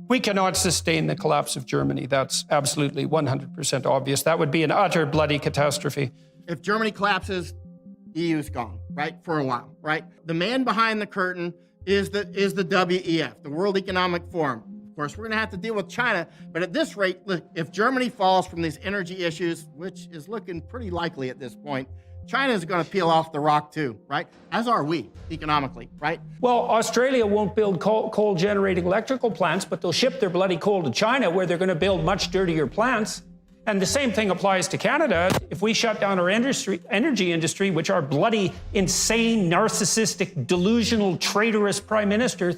We cannot sustain the collapse of Germany. That's absolutely 100% obvious. That would be an utter bloody catastrophe. If Germany collapses, EU's gone, right? For a while, right? The man behind the curtain is the WEF, the World Economic Forum. Of course, we're going to have to deal with China, but at this rate, look, if Germany falls from these energy issues, which is looking pretty likely at this point, China is going to peel off the rock too, right? As are we, economically, right? Well, Australia won't build coal-generating electrical plants, but they'll ship their bloody coal to China, where they're going to build much dirtier plants. And the same thing applies to Canada. If we shut down our energy industry, which our bloody, insane, narcissistic, delusional, traitorous prime minister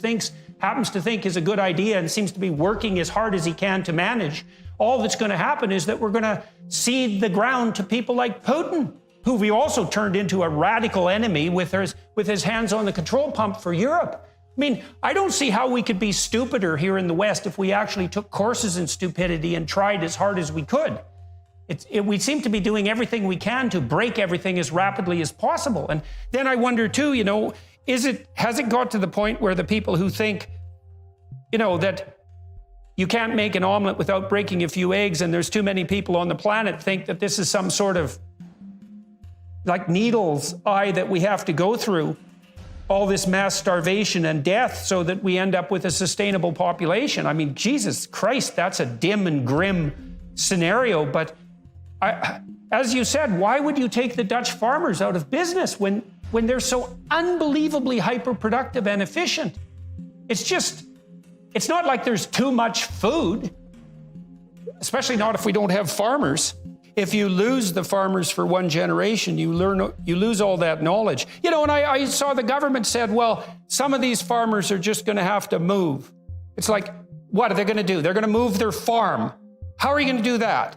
happens to think is a good idea and seems to be working as hard as he can to manage, all that's going to happen is that we're going to cede the ground to people like Putin, who we also turned into a radical enemy with his hands on the control pump for Europe. I mean, I don't see how we could be stupider here in the West if we actually took courses in stupidity and tried as hard as we could. We seem to be doing everything we can to break everything as rapidly as possible. And then I wonder too, has it got to the point where the people who think, that you can't make an omelet without breaking a few eggs and there's too many people on the planet think that this is some sort of like needle's eye that we have to go through, all this mass starvation and death so that we end up with a sustainable population. I mean, Jesus Christ, that's a dim and grim scenario. But as you said, why would you take the Dutch farmers out of business when they're so unbelievably hyper-productive and efficient? It's not like there's too much food, especially not if we don't have farmers. If you lose the farmers for one generation, you lose all that knowledge. And I saw the government said, well, some of these farmers are just going to have to move. It's like, what are they going to do? They're going to move their farm. How are you going to do that?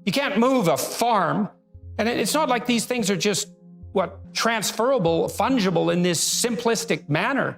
You can't move a farm. And it's not like these things are just, transferable, fungible in this simplistic manner.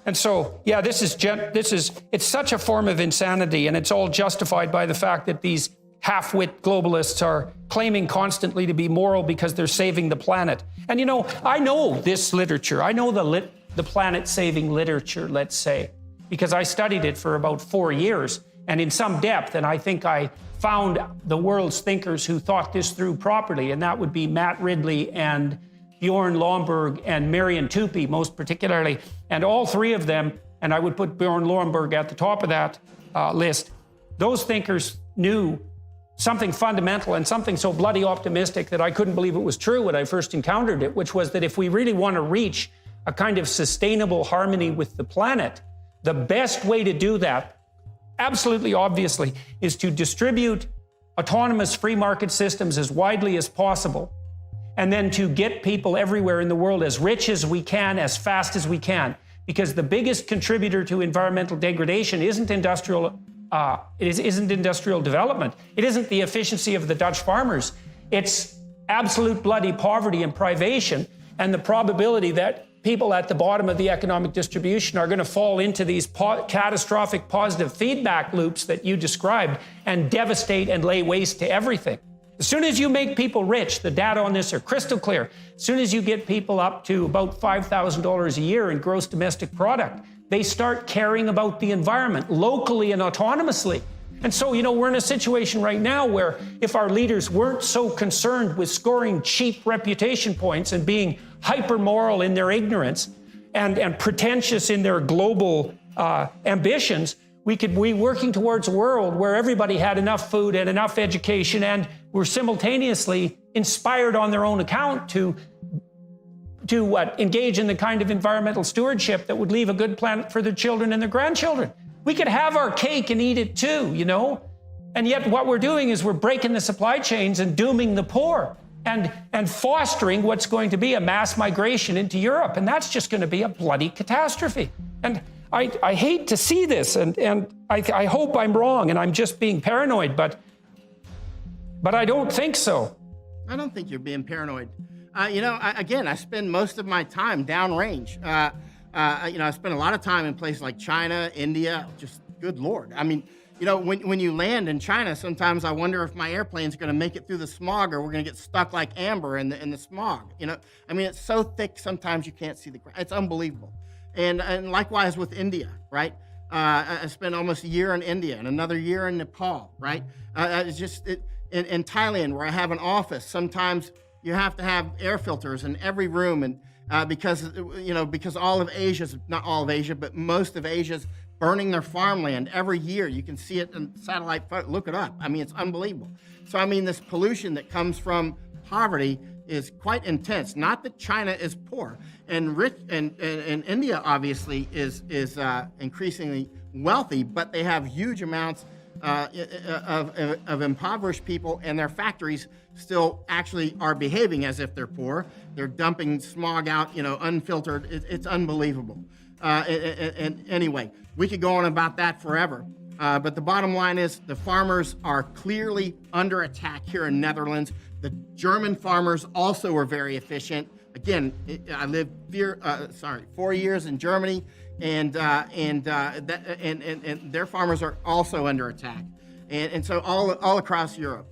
And so, yeah, it's such a form of insanity, and it's all justified by the fact that these half-wit globalists are claiming constantly to be moral because they're saving the planet. And I know this literature. I know the planet-saving literature, let's say, because I studied it for about 4 years and in some depth, and I think I found the world's thinkers who thought this through properly, and that would be Matt Ridley and Bjorn Lomborg and Marian Tupy, most particularly. And all three of them, and I would put Bjorn Lomborg at the top of that list, those thinkers knew something fundamental and something so bloody optimistic that I couldn't believe it was true when I first encountered it, which was that if we really want to reach a kind of sustainable harmony with the planet, the best way to do that, absolutely obviously, is to distribute autonomous free market systems as widely as possible, and then to get people everywhere in the world as rich as we can, as fast as we can. Because the biggest contributor to environmental degradation isn't industrial development. It isn't the efficiency of the Dutch farmers. It's absolute bloody poverty and privation, and the probability that people at the bottom of the economic distribution are going to fall into these catastrophic positive feedback loops that you described and devastate and lay waste to everything. As soon as you make people rich, the data on this are crystal clear. As soon as you get people up to about $5,000 a year in gross domestic product, they start caring about the environment locally and autonomously. And so, we're in a situation right now where if our leaders weren't so concerned with scoring cheap reputation points and being hyper-moral in their ignorance and pretentious in their global ambitions, we could be working towards a world where everybody had enough food and enough education and were simultaneously inspired on their own account to engage in the kind of environmental stewardship that would leave a good planet for their children and their grandchildren. We could have our cake and eat it too, And yet what we're doing is we're breaking the supply chains and dooming the poor and fostering what's going to be a mass migration into Europe. And that's just going to be a bloody catastrophe. And I hate to see this, and I hope I'm wrong and I'm just being paranoid, but I don't think so. I don't think you're being paranoid. I spend most of my time downrange. I spend a lot of time in places like China, India, just good Lord. I mean, when you land in China, sometimes I wonder if my airplane's going to make it through the smog or we're going to get stuck like Amber in the smog. It's so thick sometimes you can't see the ground. It's unbelievable. And likewise with India, right? I spent almost a year in India and another year in Nepal, right? In Thailand, where I have an office, sometimes you have to have air filters in every room, and because all of Asia's, not all of Asia, but most of Asia's burning their farmland every year. You can see it in satellite photo. Look it up. I mean, it's unbelievable. So I mean, this pollution that comes from poverty is quite intense. Not that China is poor, and rich, and India obviously is increasingly wealthy, but they have huge amounts of impoverished people, and their factories still actually are behaving as if they're poor. They're dumping smog out, unfiltered. It's unbelievable. And anyway, we could go on about that forever. But the bottom line is the farmers are clearly under attack here in Netherlands. The German farmers also are very efficient. Again, I lived 4 years in Germany, and their farmers are also under attack, and so all across Europe.